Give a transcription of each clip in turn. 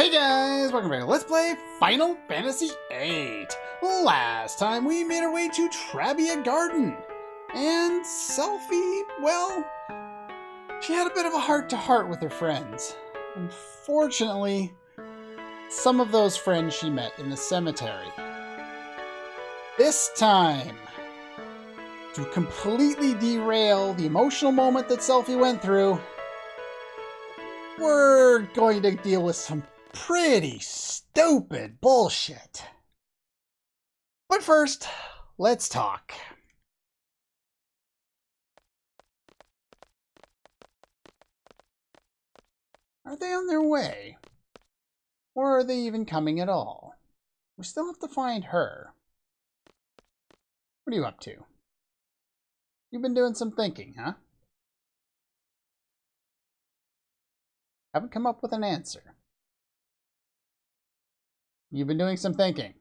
Hey guys, welcome back to Let's Play Final Fantasy VIII. Last time we made our way to Trabia Garden. And Selphie, well, she had a bit of a heart-to-heart with her friends. Unfortunately, some of those friends she met in the cemetery. This time, to completely derail the emotional moment that Selphie went through, we're going to deal with some pretty stupid bullshit. But first, let's talk. Are they on their way? Or are they even coming at all? We still have to find her. What are you up to? You've been doing some thinking, huh? Haven't come up with an answer. You've been doing some thinking.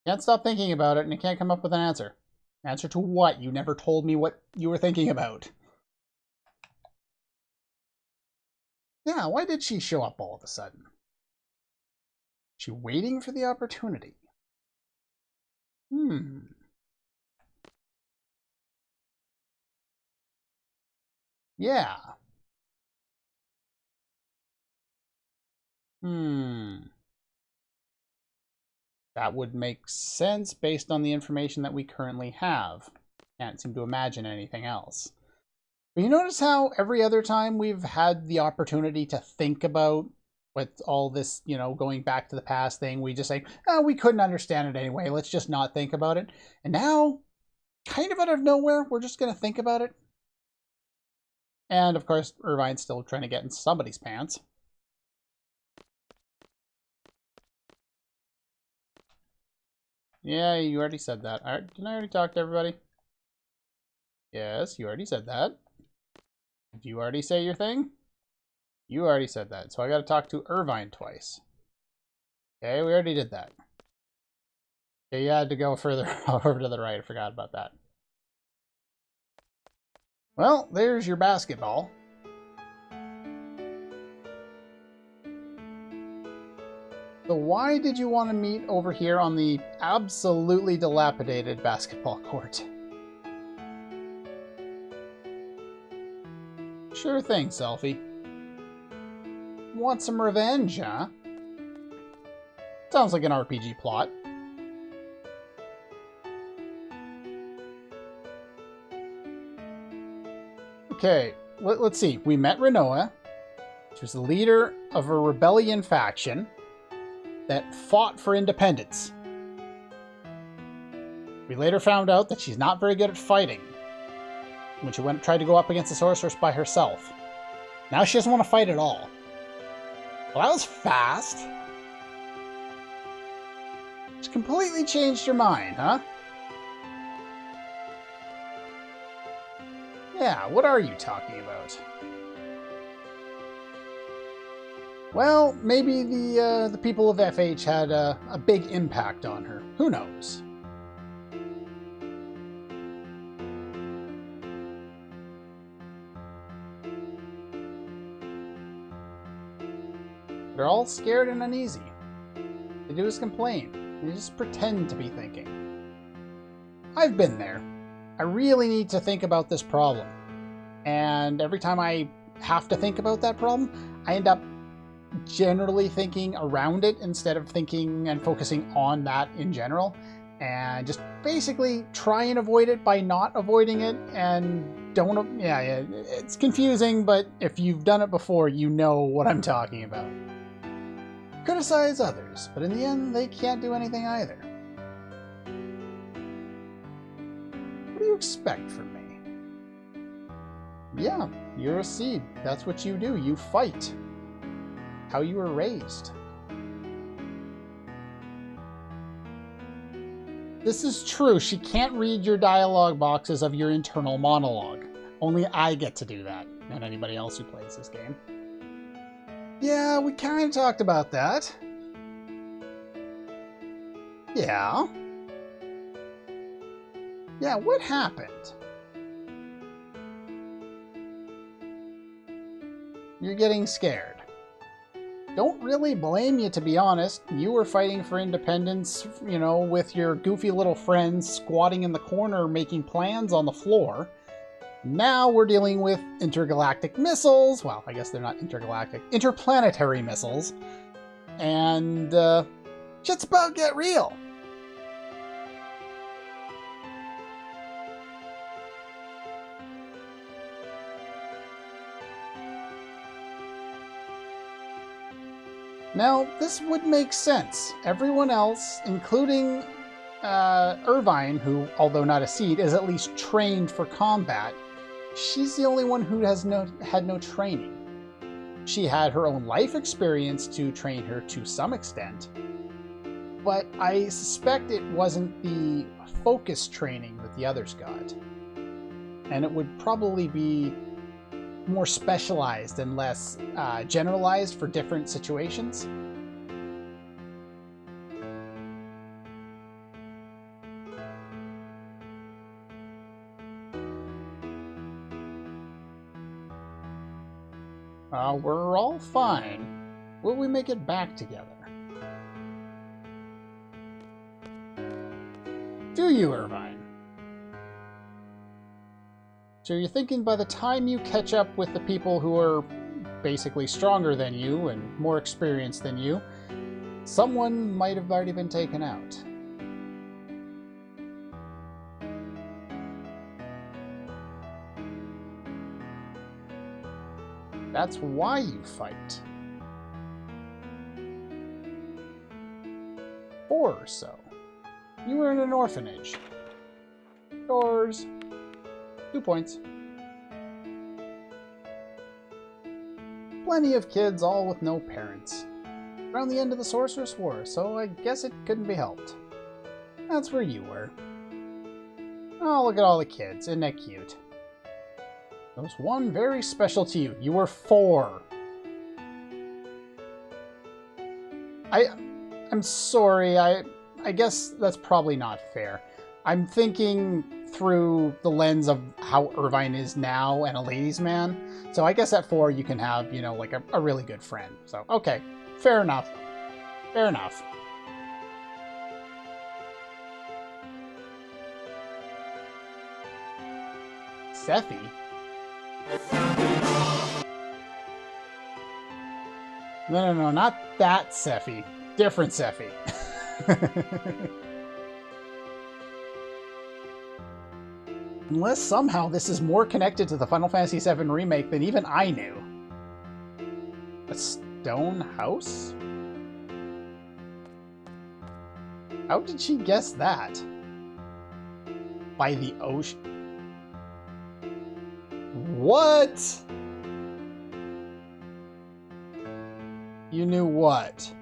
Can't stop thinking about it and you can't come up with an answer. Answer to what? You never told me what you were thinking about. Yeah, why did she show up all of a sudden? She waiting for the opportunity. Yeah. That would make sense based on the information that we currently have. Can't seem to imagine anything else. But you notice how every other time we've had the opportunity to think about with all this, you know, going back to the past thing, we just say, oh, we couldn't understand it anyway, let's just not think about it. And now, kind of out of nowhere, we're just going to think about it. And of course, Irvine's still trying to get in somebody's pants. Yeah, you already said that. Didn't I already talk to everybody? Yes, you already said that. Did you already say your thing? You already said that. So I got to talk to Irvine twice. Okay, we already did that. Okay, you had to go further over to the right. I forgot about that. Well, there's your basketball. So why did you want to meet over here on the absolutely dilapidated basketball court? Sure thing, Selphie. Want some revenge, huh? Sounds like an RPG plot. Okay, let's see. We met Rinoa. She was the leader of a rebellion faction that fought for independence. We later found out that she's not very good at fighting when she tried to go up against the sorceress by herself. Now she doesn't want to fight at all. Well, that was fast. She completely changed your mind, huh? Yeah, what are you talking about? Well, maybe the people of FH had a big impact on her. Who knows? They're all scared and uneasy. They do is complain. They just pretend to be thinking. I've been there. I really need to think about this problem. And every time I have to think about that problem, I end up generally thinking around it instead of thinking and focusing on that in general. And just basically try and avoid it by not avoiding it and don't... Yeah, it's confusing, but if you've done it before, you know what I'm talking about. Criticize others, but in the end, they can't do anything either. What do you expect from me? Yeah, you're a seed. That's what you do. You fight. How you were raised. This is true. She can't read your dialogue boxes of your internal monologue. Only I get to do that, not anybody else who plays this game. Yeah, we kind of talked about that. Yeah. Yeah, what happened? You're getting scared. don't really blame you, to be honest. You were fighting for independence, you know, with your goofy little friends squatting in the corner making plans on the floor. Now we're dealing with intergalactic missiles. Well, I guess they're not intergalactic. Interplanetary missiles. And, shit's about to get real. Now, this would make sense. Everyone else, including Irvine, who, although not a seed, is at least trained for combat, she's the only one who has had no training. She had her own life experience to train her to some extent, but I suspect it wasn't the focus training that the others got. And it would probably be more specialized and less generalized for different situations. We're all fine. Will we make it back together? Do you, Irvine? So you're thinking by the time you catch up with the people who are basically stronger than you and more experienced than you, someone might have already been taken out. That's why you fight. 4 or so. You were in an orphanage. Yours. 2 points. Plenty of kids, all with no parents. Around the end of the Sorceress War, so I guess it couldn't be helped. That's where you were. Oh, look at all the kids. Isn't that cute? There was one very special to you. You were 4. I'm sorry. I guess that's probably not fair. I'm thinking through the lens of how Irvine is now and a ladies' man. So I guess at 4 you can have, you know, like a really good friend. So, okay. Fair enough. Fair enough. Sephi? No, not that Sephi. Different Sephi. Unless somehow this is more connected to the Final Fantasy VII Remake than even I knew. A stone house? How did she guess that? By the ocean? What? You knew what?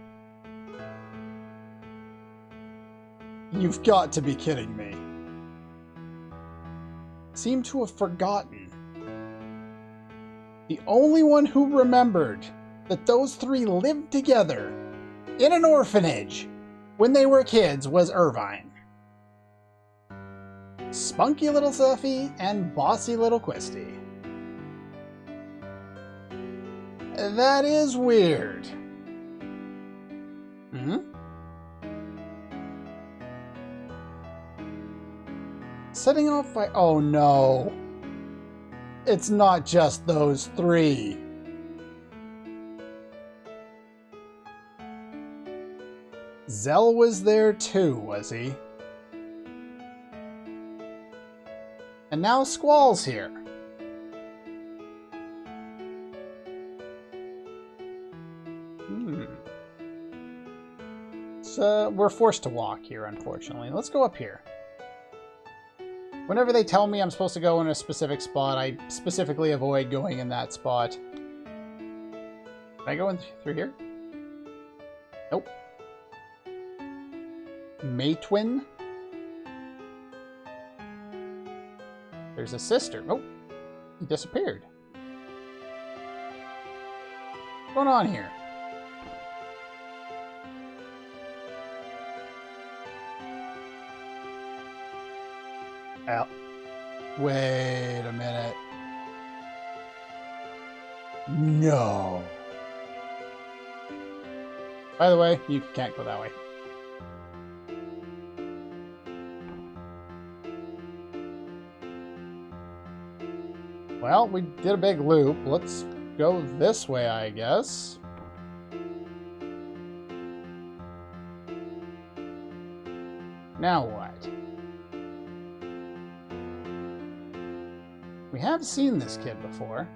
You've got to be kidding me. Seem to have forgotten. The only one who remembered that those 3 lived together in an orphanage when they were kids was Irvine. Spunky little Sephi and bossy little Quisty. That is weird. Setting off by... Oh no. It's not just those 3. Zell was there too, was he? And now Squall's here. So we're forced to walk here, unfortunately. Let's go up here. Whenever they tell me I'm supposed to go in a specific spot, I specifically avoid going in that spot. Can I go in through here? Nope. Matewin? There's a sister. Oh, he disappeared. What's going on here? Wait a minute. By the way, you can't go that way. Well, we did a big loop. Let's go this way, I guess. Now what? We have seen this kid before.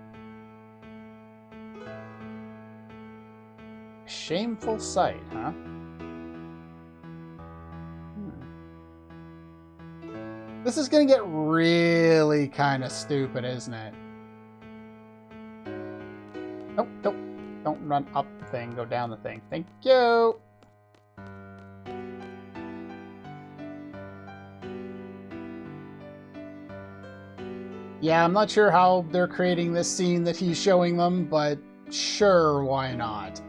Shameful sight, huh? This is gonna get really kind of stupid, isn't it? Nope, nope. Don't run up the thing, go down the thing. Thank you! Yeah, I'm not sure how they're creating this scene that he's showing them, but sure, why not?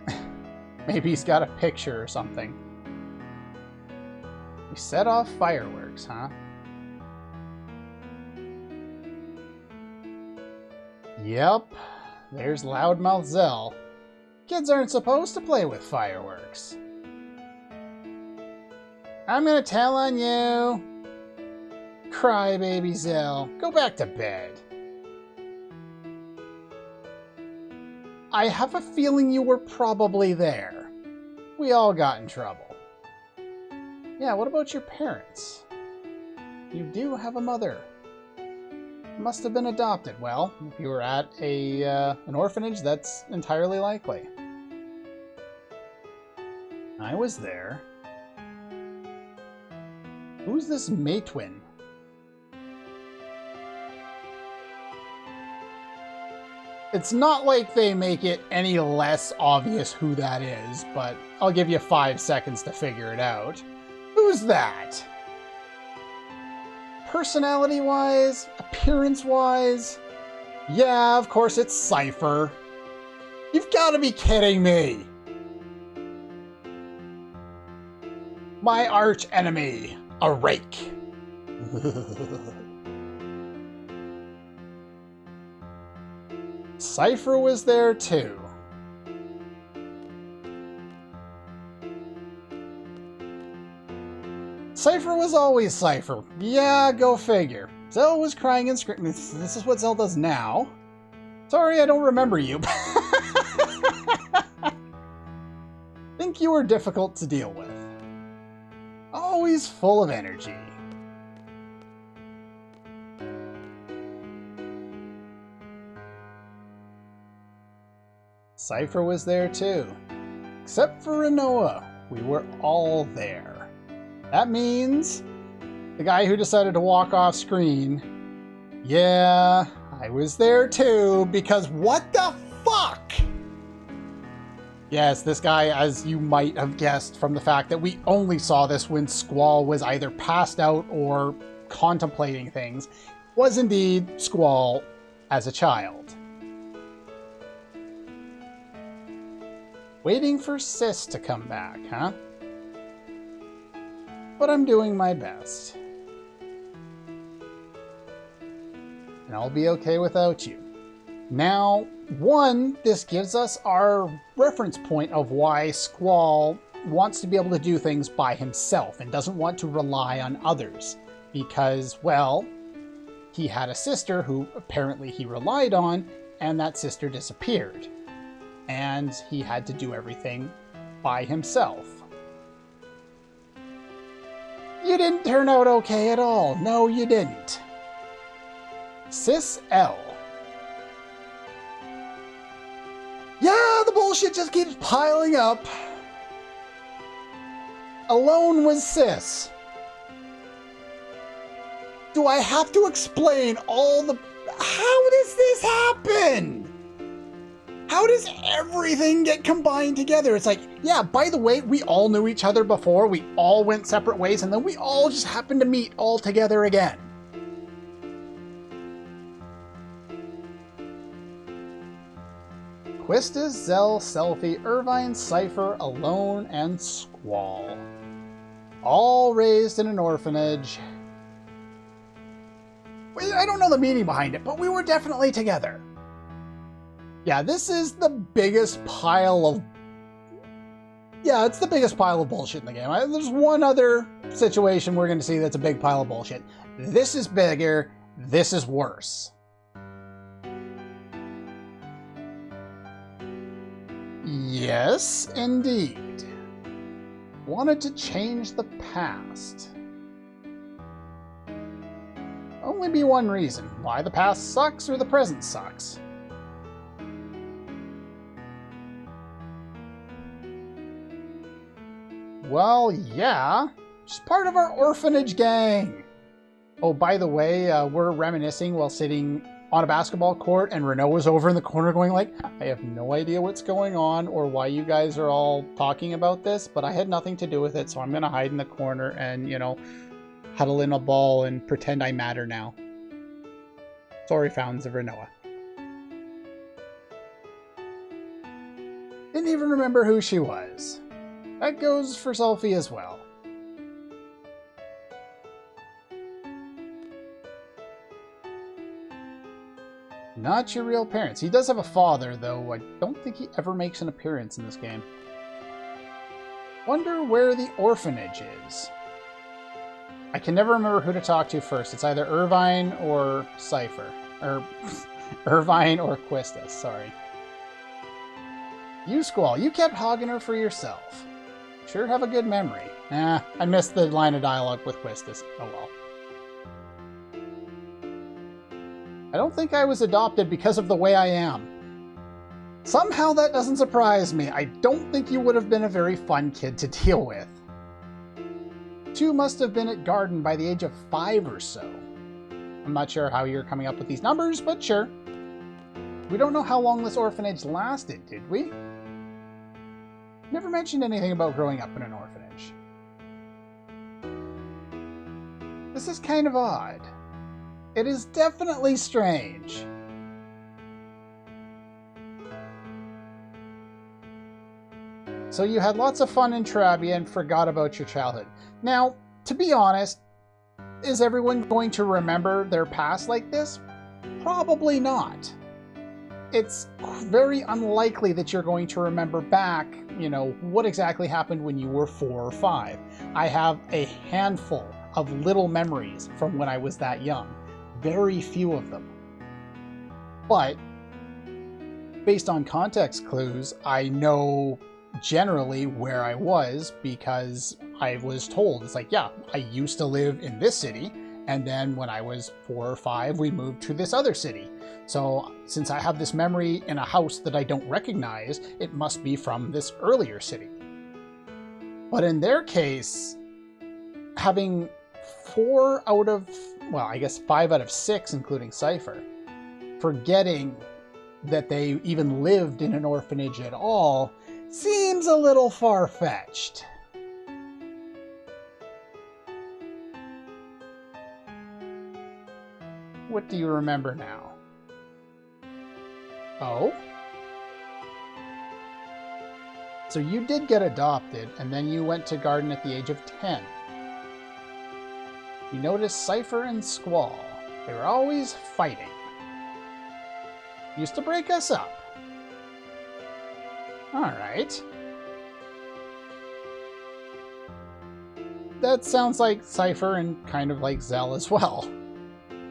Maybe he's got a picture or something. We set off fireworks, huh? Yep, there's Loudmouth Zell. Kids aren't supposed to play with fireworks. I'm gonna tell on you. Crybaby Zell, go back to bed. I have a feeling you were probably there. We all got in trouble. Yeah, what about your parents? You do have a mother. Must have been adopted. Well, if you were at an orphanage, that's entirely likely. I was there. Who's this Matewin? It's not like they make it any less obvious who that is, but I'll give you 5 seconds to figure it out. Who's that? Personality-wise? Appearance-wise? Yeah, of course it's Cypher. You've got to be kidding me! My arch enemy, a rake. Cypher was there too. Cypher was always Cypher. Yeah, go figure. Zell was crying and screaming. This is what Zell does now. Sorry, I don't remember you. Think you were difficult to deal with. Always full of energy. Cypher was there too. Except for Renoa, we were all there. That means the guy who decided to walk off screen, yeah, I was there too, because what the fuck? Yes, this guy, as you might have guessed from the fact that we only saw this when Squall was either passed out or contemplating things, was indeed Squall as a child. Waiting for Sis to come back, huh? But I'm doing my best. And I'll be okay without you. Now, one, this gives us our reference point of why Squall wants to be able to do things by himself and doesn't want to rely on others. Because, well, he had a sister who apparently he relied on, and that sister disappeared. And he had to do everything by himself. You didn't turn out okay at all. No, you didn't. Sis L. Yeah, the bullshit just keeps piling up. Alone with Sis. Do I have to explain all the... How does this happen? How does everything get combined together? It's like, yeah, by the way, we all knew each other before, we all went separate ways, and then we all just happened to meet all together again. Quistis, Zell, Selphie, Irvine, Cypher, Alone, and Squall. All raised in an orphanage. I don't know the meaning behind it, but we were definitely together. Yeah, this is the biggest pile of Yeah, it's the biggest pile of bullshit in the game. There's one other situation we're going to see that's a big pile of bullshit. This is bigger. This is worse. Yes, indeed. Wanted to change the past. Only be one reason. Why the past sucks or the present sucks. Well, yeah. Just part of our orphanage gang. Oh, by the way, we're reminiscing while sitting on a basketball court, and Renault was over in the corner going like, I have no idea what's going on or why you guys are all talking about this, but I had nothing to do with it, so I'm going to hide in the corner and, you know, huddle in a ball and pretend I matter now. Sorry, fans of Renault. Didn't even remember who she was. That goes for Selfie as well. Not your real parents. He does have a father, though I don't think he ever makes an appearance in this game. Wonder where the orphanage is. I can never remember who to talk to first. It's either Irvine or Cypher. Or Irvine or Quistis, sorry. You, Squall, you kept hogging her for yourself. Sure have a good memory. I missed the line of dialogue with Quistis. Oh well. I don't think I was adopted because of the way I am. Somehow that doesn't surprise me. I don't think you would have been a very fun kid to deal with. 2 must have been at Garden by the age of 5 or so. I'm not sure how you're coming up with these numbers, but sure. We don't know how long this orphanage lasted, did we? Never mentioned anything about growing up in an orphanage. This is kind of odd. It is definitely strange. So you had lots of fun in Terabia and forgot about your childhood. Now, to be honest, is everyone going to remember their past like this? Probably not. It's very unlikely that you're going to remember back, you know, what exactly happened when you were 4 or 5. I have a handful of little memories from when I was that young. Very few of them. But, based on context clues, I know generally where I was because I was told. It's like, yeah, I used to live in this city, and then when I was 4 or 5, we moved to this other city. So since I have this memory in a house that I don't recognize, it must be from this earlier city. But in their case, having 4 out of, well, I guess 5 out of 6, including Cypher, forgetting that they even lived in an orphanage at all seems a little far-fetched. What do you remember now? Oh? So you did get adopted, and then you went to Garden at the age of 10. You noticed Cypher and Squall. They were always fighting. Used to break us up. Alright. That sounds like Cypher and kind of like Zell as well.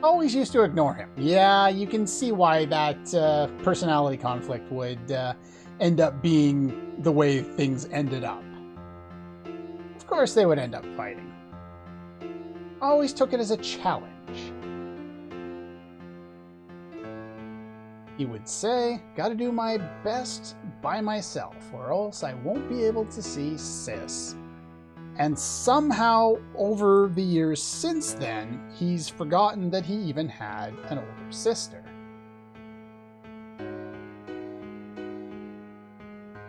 Always used to ignore him. Yeah, you can see why that personality conflict would end up being the way things ended up. Of course they would end up fighting. Always took it as a challenge. He would say, gotta do my best by myself, or else I won't be able to see Sis. And somehow, over the years since then, he's forgotten that he even had an older sister.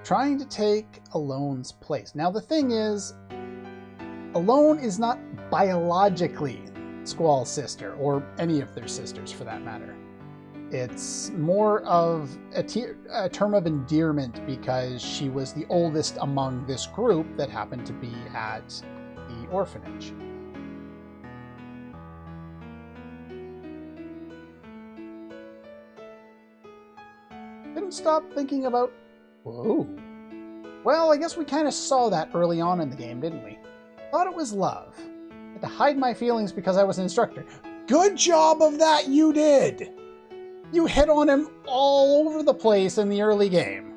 Trying to take Alone's place. Now the thing is, Alone is not biologically Squall's sister, or any of their sisters for that matter. It's more of a term of endearment because she was the oldest among this group that happened to be at the orphanage. Didn't stop thinking about... Whoa. Well, I guess we kind of saw that early on in the game, didn't we? Thought it was love. Had to hide my feelings because I was an instructor. Good job of that, you did! You hit on him all over the place in the early game.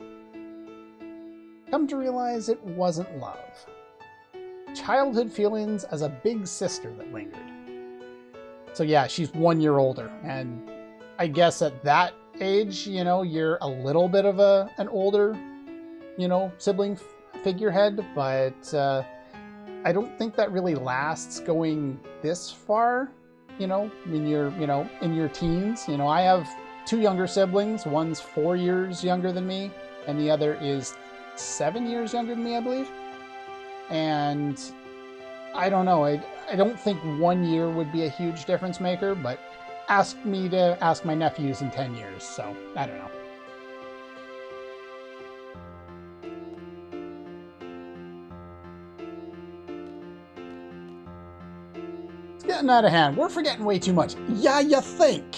Come to realize it wasn't love. Childhood feelings as a big sister that lingered. So yeah, she's 1 year older, and I guess at that age, you know, you're a little bit of an older, you know, sibling figurehead, but I don't think that really lasts going this far, you know, when you're, you know, in your teens. You know, I have 2 younger siblings. One's 4 years younger than me, and the other is 7 years younger than me, I believe. And I don't know, I don't think 1 year would be a huge difference maker, but ask me to ask my nephews in 10 years, so I don't know. It's getting out of hand. We're forgetting way too much. Yeah, you think?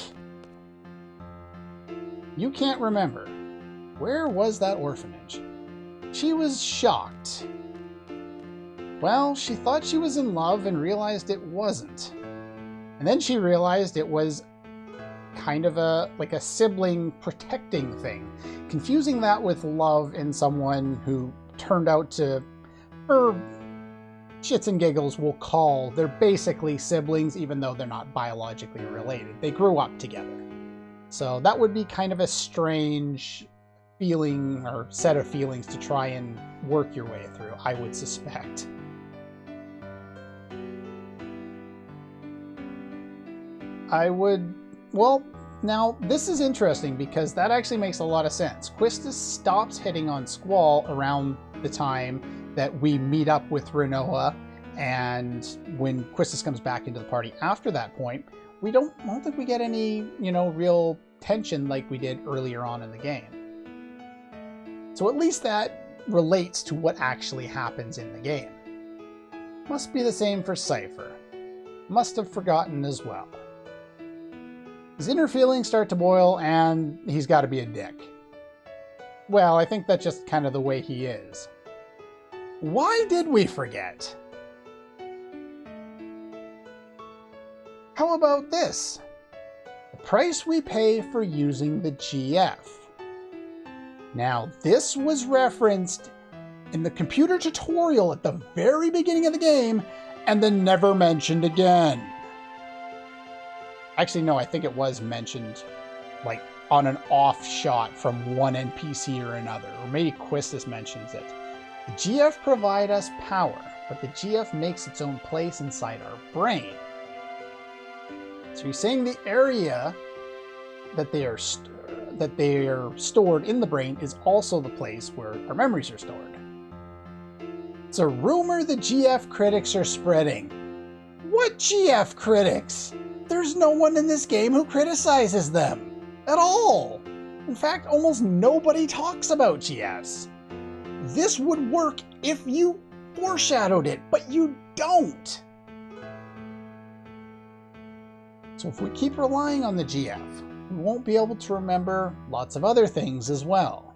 You can't remember. Where was that orphanage? She was shocked. Well, she thought she was in love and realized it wasn't. And then she realized it was kind of like a sibling protecting thing. Confusing that with love in someone who turned out to, or shits and giggles will call, they're basically siblings even though they're not biologically related. They grew up together. So that would be kind of a strange feeling or set of feelings to try and work your way through, I would suspect. Well, now this is interesting because that actually makes a lot of sense. Quistis stops hitting on Squall around the time that we meet up with Renoa, and when Quistis comes back into the party after that point, I don't think we get any, you know, real tension like we did earlier on in the game. So at least that relates to what actually happens in the game. Must be the same for Cypher. Must have forgotten as well. His inner feelings start to boil, and he's got to be a dick. Well, I think that's just kind of the way he is. Why did we forget? How about this? The price we pay for using the GF. Now, this was referenced in the computer tutorial at the very beginning of the game, and then never mentioned again. Actually, no, I think it was mentioned, like, on an off shot from one NPC or another, or maybe Quistis mentions it. The GF provide us power, but the GF makes its own place inside our brain. So you're saying the area that they are stored in the brain is also the place where our memories are stored. It's a rumor the GF critics are spreading. What GF critics? There's no one in this game who criticizes them at all. In fact, almost nobody talks about GFs. This would work if you foreshadowed it, but you don't. So if we keep relying on the GF, we won't be able to remember lots of other things as well.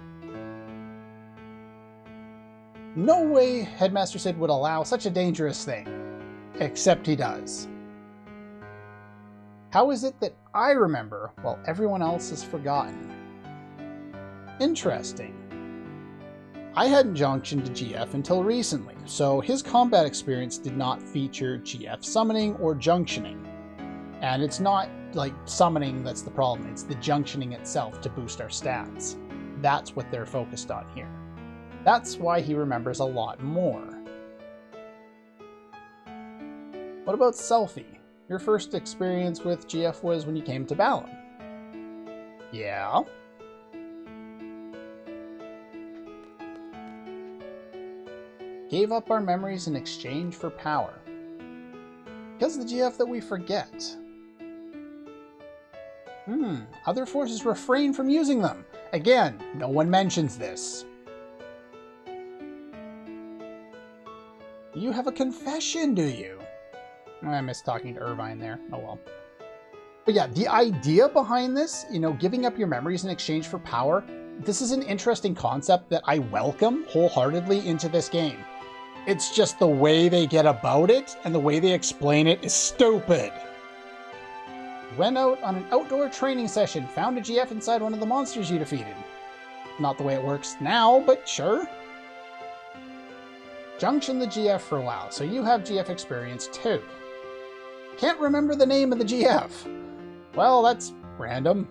No way Headmaster Sid would allow such a dangerous thing, except he does. How is it that I remember while everyone else has forgotten? Interesting. I hadn't junctioned to GF until recently, so his combat experience did not feature GF summoning or junctioning. And it's not like summoning that's the problem, it's the junctioning itself to boost our stats. That's what they're focused on here. That's why he remembers a lot more. What about Selphie? Your first experience with GF was when you came to Balam. Yeah? Gave up our memories in exchange for power. Because of the GF that we forget. Other forces refrain from using them. Again, no one mentions this. You have a confession, do you? I missed talking to Irvine there. Oh well. But yeah, the idea behind this, you know, giving up your memories in exchange for power, this is an interesting concept that I welcome wholeheartedly into this game. It's just the way they get about it and the way they explain it is stupid. Went out on an outdoor training session, found a GF inside one of the monsters you defeated. Not the way it works now, but sure. Junction the GF for a while, so you have GF experience too. Can't remember the name of the GF. Well, that's random.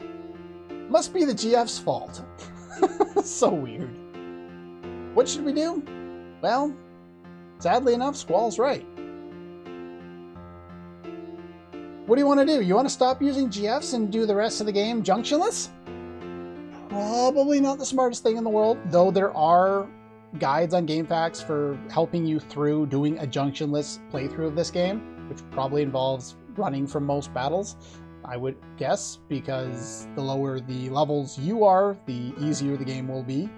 Must be the GF's fault. So weird. What should we do? Well, sadly enough, Squall's right. What do you want to do? You want to stop using GFs and do the rest of the game junctionless? Probably not the smartest thing in the world, though there are guides on GameFAQs for helping you through doing a junctionless playthrough of this game, which probably involves running from most battles, I would guess, because the lower the levels you are, the easier the game will be.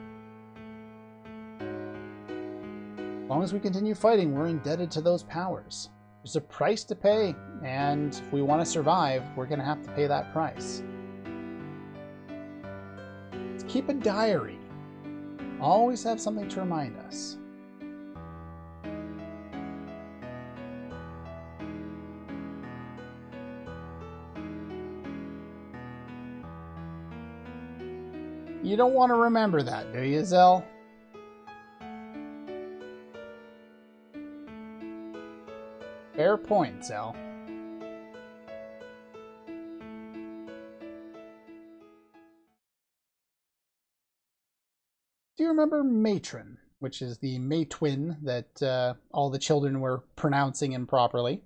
As long as we continue fighting, we're indebted to those powers. There's a price to pay, and if we want to survive, we're going to have to pay that price. Let's keep a diary. Always have something to remind us. You don't want to remember that, do you, Zell? Fair point, Zell. Do you remember matron, which is the May-twin that all the children were pronouncing improperly?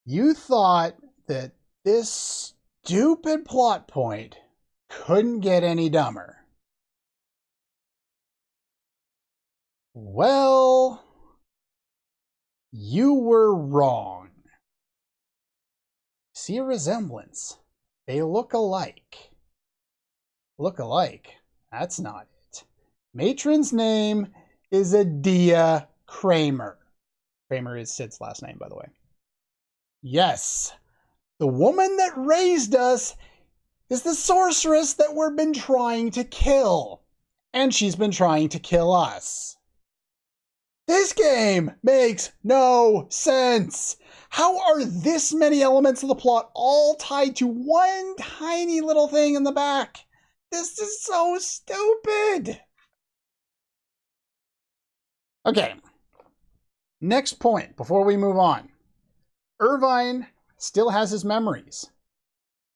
You thought that this stupid plot point couldn't get any dumber. Well, you were wrong. See a resemblance? They look alike. Look alike? That's not it. Matron's name is Adia Kramer. Kramer is Sid's last name, by the way. Yes, the woman that raised us is the sorceress that we've been trying to kill. And she's been trying to kill us. This game makes no sense. How are this many elements of the plot all tied to one tiny little thing in the back? This is so stupid. Okay. Next point before we move on. Irvine still has his memories.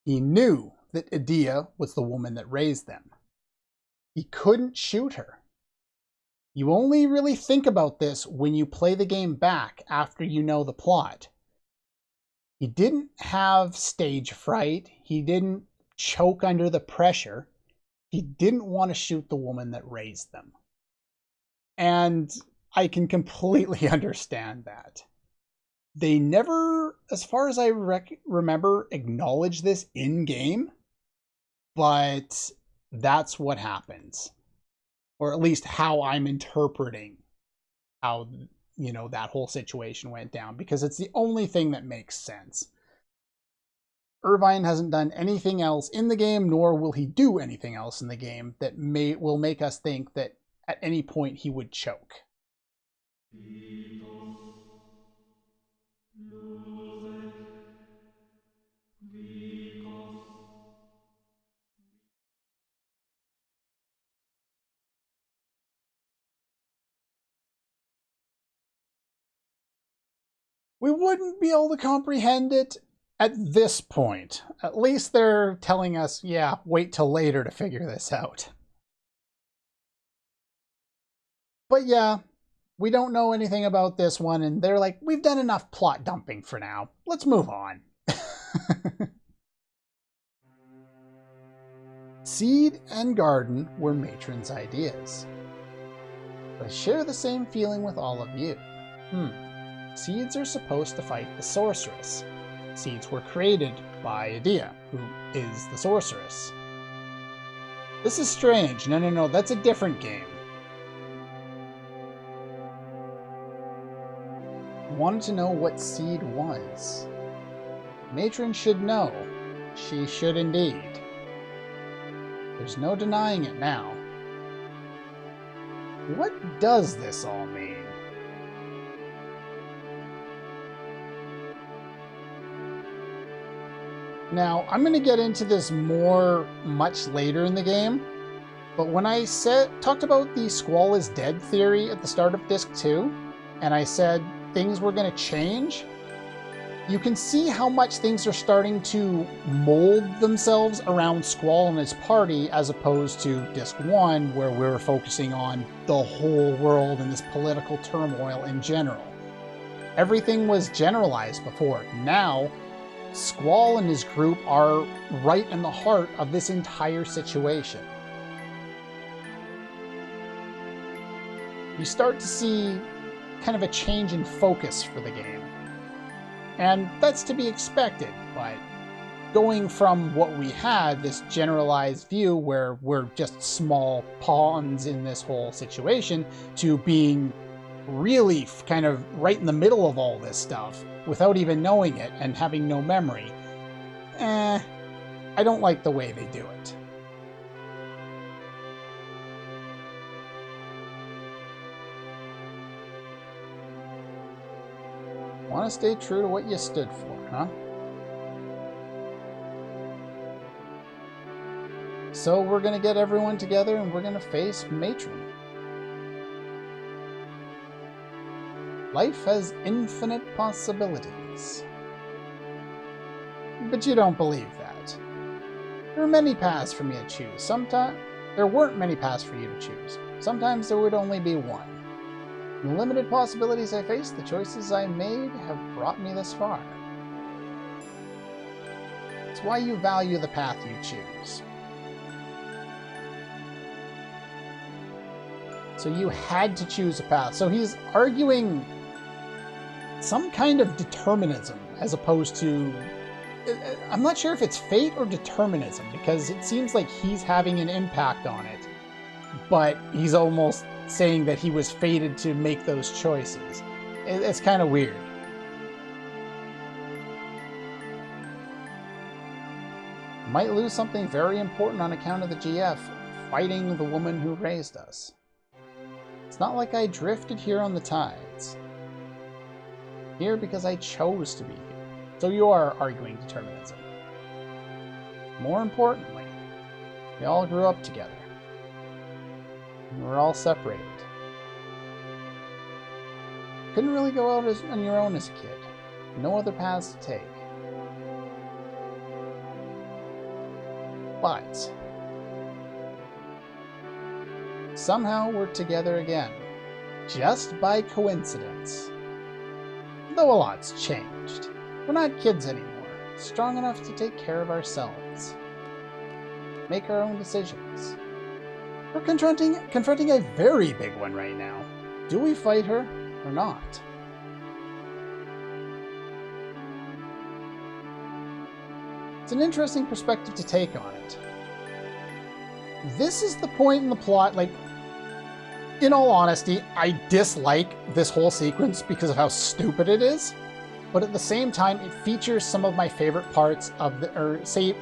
He knew that Adia was the woman that raised them. He couldn't shoot her. You only really think about this when you play the game back after you know the plot. He didn't have stage fright. He didn't choke under the pressure. He didn't want to shoot the woman that raised them. And I can completely understand that. They never, as far as I remember, acknowledge this in-game, but that's what happens. Or at least how I'm interpreting how, you know, that whole situation went down, because it's the only thing that makes sense. Irvine hasn't done anything else in the game, nor will he do anything else in the game that will make us think that at any point he would choke. We wouldn't be able to comprehend it at this point. At least they're telling us, yeah, wait till later to figure this out. But yeah, we don't know anything about this one, and they're like, we've done enough plot dumping for now. Let's move on. Seed and garden were Matron's ideas. I share the same feeling with all of you. Seeds are supposed to fight the sorceress. Seeds were created by Adia, who is the sorceress. This is strange. No, that's a different game. I wanted to know what Seed was. Matron should know. She should indeed. There's no denying it now. What does this all mean? Now, I'm going to get into this much later in the game, but when I talked about the Squall is dead theory at the start of Disc 2, and I said things were going to change, you can see how much things are starting to mold themselves around Squall and his party, as opposed to Disc 1, where we were focusing on the whole world and this political turmoil in general. Everything was generalized before. Now, Squall and his group are right in the heart of this entire situation. You start to see kind of a change in focus for the game. And that's to be expected, but going from what we had, this generalized view where we're just small pawns in this whole situation, to being really kind of right in the middle of all this stuff without even knowing it and having no memory, I don't like the way they do it. Want to stay true to what you stood for, huh? So we're going to get everyone together and we're going to face Matron. Life has infinite possibilities. But you don't believe that. There are many paths for me to choose. Sometimes there weren't many paths for you to choose. Sometimes there would only be one. In the limited possibilities I faced, the choices I made have brought me this far. It's why you value the path you choose. So you had to choose a path. So he's arguing some kind of determinism as opposed to... I'm not sure if it's fate or determinism, because it seems like he's having an impact on it, but he's almost saying that he was fated to make those choices. It's kind of weird. Might lose something very important on account of the GF, fighting the woman who raised us. It's not like I drifted here on the tides. Here because I chose to be here. So you are arguing determinism. More importantly, we all grew up together. And we're all separated. Couldn't really go out on your own as a kid. No other paths to take. But somehow we're together again. Just by coincidence. Though a lot's changed. We're not kids anymore. Strong enough to take care of ourselves. Make our own decisions. We're confronting a very big one right now. Do we fight her or not? It's an interesting perspective to take on it. This is the point in the plot, like, in all honesty, I dislike this whole sequence because of how stupid it is. But at the same time, it features some of my favorite parts of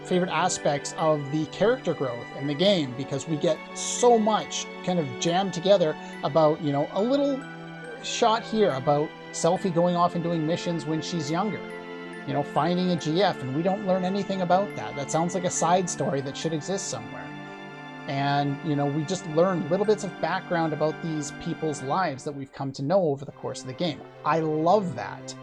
favorite aspects of the character growth in the game, because we get so much kind of jammed together about, you know, a little shot here about Selphie going off and doing missions when she's younger. You know, finding a GF, and we don't learn anything about that. That sounds like a side story that should exist somewhere. And, you know, we just learn little bits of background about these people's lives that we've come to know over the course of the game. I love that.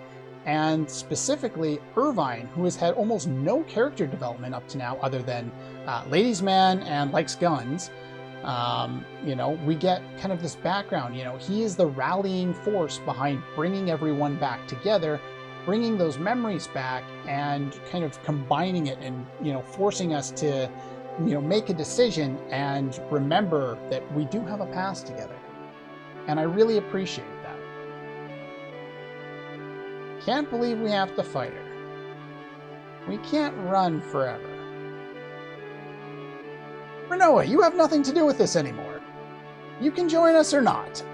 And specifically, Irvine, who has had almost no character development up to now other than ladies' man and likes guns. You know, we get kind of this background. You know, he is the rallying force behind bringing everyone back together, bringing those memories back, and kind of combining it and, you know, forcing us to, you know, make a decision and remember that we do have a past together. And I really appreciate that. Can't believe we have to fight her. We can't run forever. Renoa, you have nothing to do with this anymore. You can join us or not.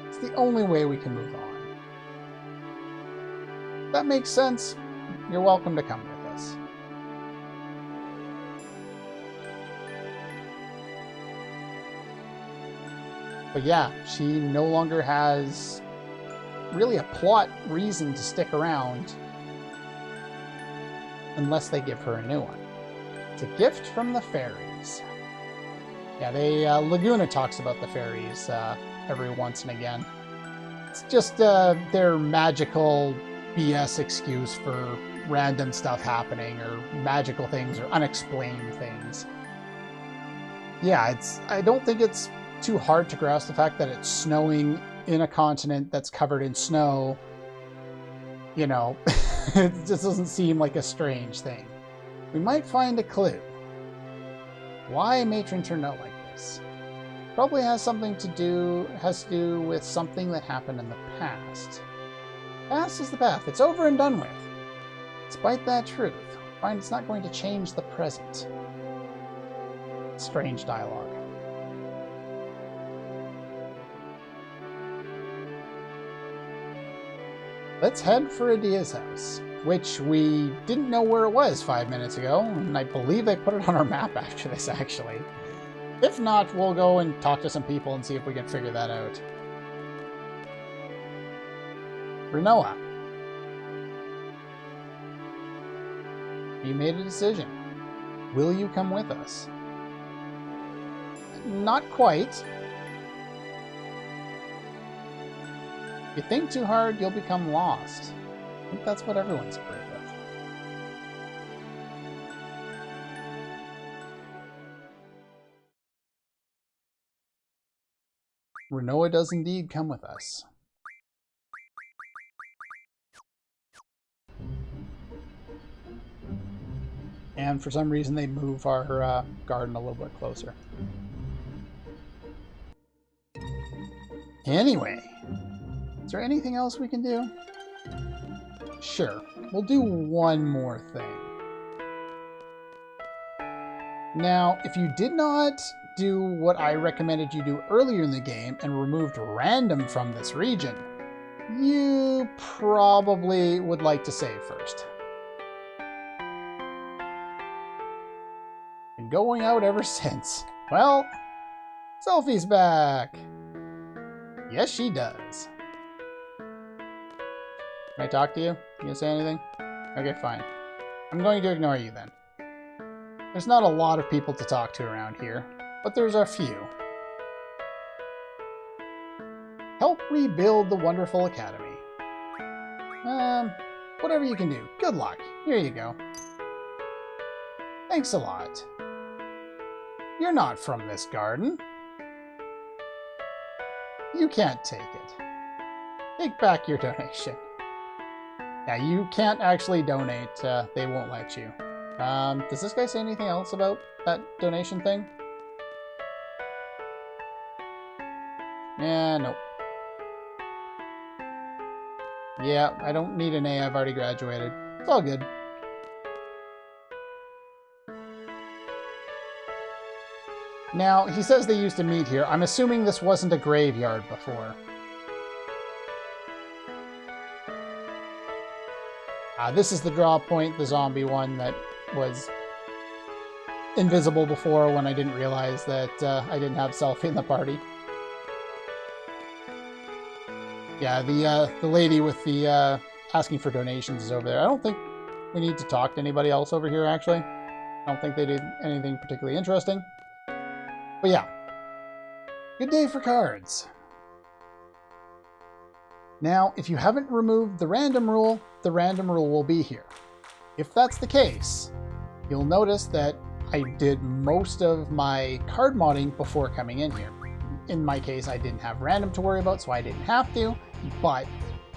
It's the only way we can move on. If that makes sense, you're welcome to come with us. But yeah, she no longer has really a plot reason to stick around unless they give her a new one. It's a gift from the fairies. Yeah, Laguna talks about the fairies every once and again. It's just their magical BS excuse for random stuff happening, or magical things, or unexplained things. Yeah, I don't think it's too hard to grasp the fact that it's snowing in a continent that's covered in snow. You know, it just doesn't seem like a strange thing. We might find a clue. Why Matron turned out like this? Probably has to do with something that happened in the past. Past is the past. It's over and done with. Despite that truth, I find it's not going to change the present. Strange dialogue. Let's head for Adia's house, which we didn't know where it was 5 minutes ago, and I believe they put it on our map after this, actually. If not, we'll go and talk to some people and see if we can figure that out. Renoa. You made a decision. Will you come with us? Not quite. If you think too hard, you'll become lost. I think that's what everyone's afraid of. Renoa does indeed come with us. And for some reason they move our garden a little bit closer. Anyway, is there anything else we can do? Sure, we'll do one more thing. Now, if you did not do what I recommended you do earlier in the game and removed random from this region, you probably would like to save first. Been going out ever since. Well, Selfie's back. Yes, she does. Can I talk to you? You gonna say anything? Okay, fine. I'm going to ignore you then. There's not a lot of people to talk to around here, but there's a few. Help rebuild the wonderful academy. Whatever you can do. Good luck. Here you go. Thanks a lot. You're not from this garden. You can't take it. Take back your donation. Yeah, you can't actually donate. They won't let you. Does this guy say anything else about that donation thing? Yeah, nope. Yeah, I don't need an A. I've already graduated. It's all good. Now, he says they used to meet here. I'm assuming this wasn't a graveyard before. This is the draw point, the zombie one that was invisible before when I didn't realize that I didn't have Selfie in the party. Yeah, the lady with the asking for donations is over there. I don't think we need to talk to anybody else over here, actually. I don't think they did anything particularly interesting. But yeah, good day for cards. Now, if you haven't removed the random rule will be here. If that's the case, you'll notice that I did most of my card modding before coming in here. In my case, I didn't have random to worry about, so I didn't have to, but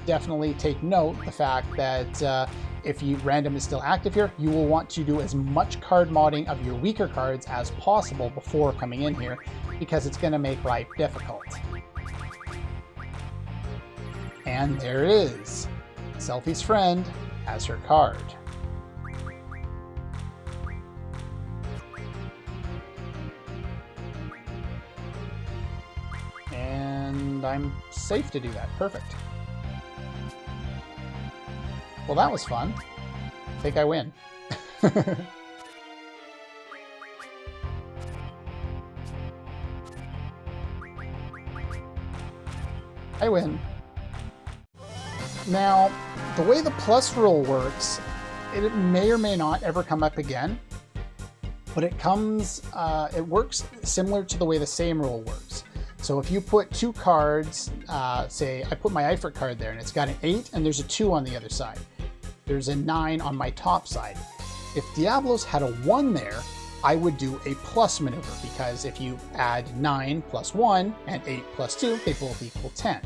definitely take note the fact that if random is still active here, you will want to do as much card modding of your weaker cards as possible before coming in here, because it's going to make life difficult. And there it is. Selfie's friend has her card. And I'm safe to do that. Perfect. Well, that was fun. I think I win. I win. Now, the way the plus rule works, it may or may not ever come up again, but it works similar to the way the same rule works. So if you put two cards, say I put my Eifert card there and it's got an 8 and there's a 2 on the other side. There's a 9 on my top side. If Diablos had a 1 there, I would do a plus maneuver, because if you add 9 plus 1 and 8 plus 2, they both equal 10.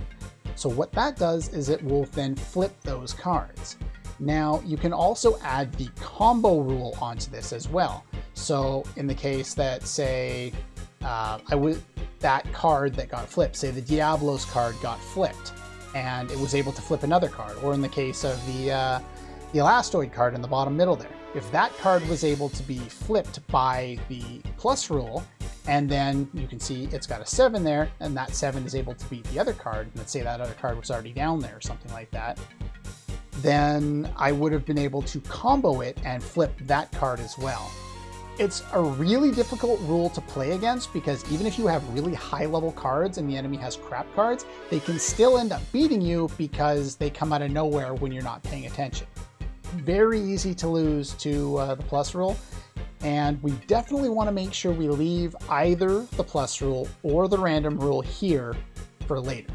So what that does is it will then flip those cards. Now you can also add the combo rule onto this as well. So in the case that, say, that card that got flipped, say the Diablos card got flipped and it was able to flip another card, or in the case of the Elastoid card in the bottom middle there, if that card was able to be flipped by the plus rule, and then you can see it's got a 7 there, and that 7 is able to beat the other card, let's say that other card was already down there or something like that, then I would have been able to combo it and flip that card as well. It's a really difficult rule to play against, because even if you have really high level cards and the enemy has crap cards, they can still end up beating you because they come out of nowhere when you're not paying attention. Very easy to lose to the plus rule, and we definitely want to make sure we leave either the plus rule or the random rule here for later.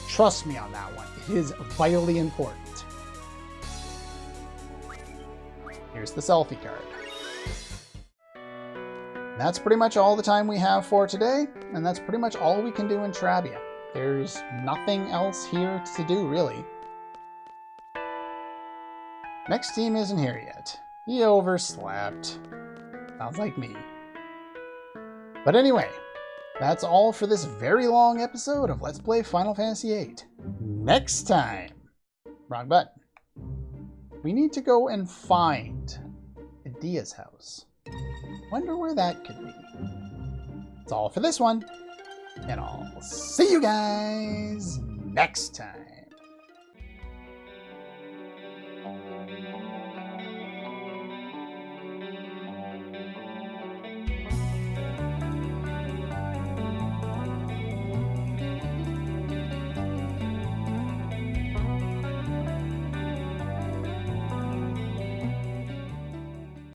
Trust me on that one, it is vitally important. Here's the selfie card. That's pretty much all the time we have for today, and that's pretty much all we can do in Trabia. There's nothing else here to do, really. Next team isn't here yet. He overslept. Sounds like me. But anyway, that's all for this very long episode of Let's Play Final Fantasy VIII. Next time, wrong button, we need to go and find Adia's house. Wonder where that could be. That's all for this one, and I'll see you guys next time.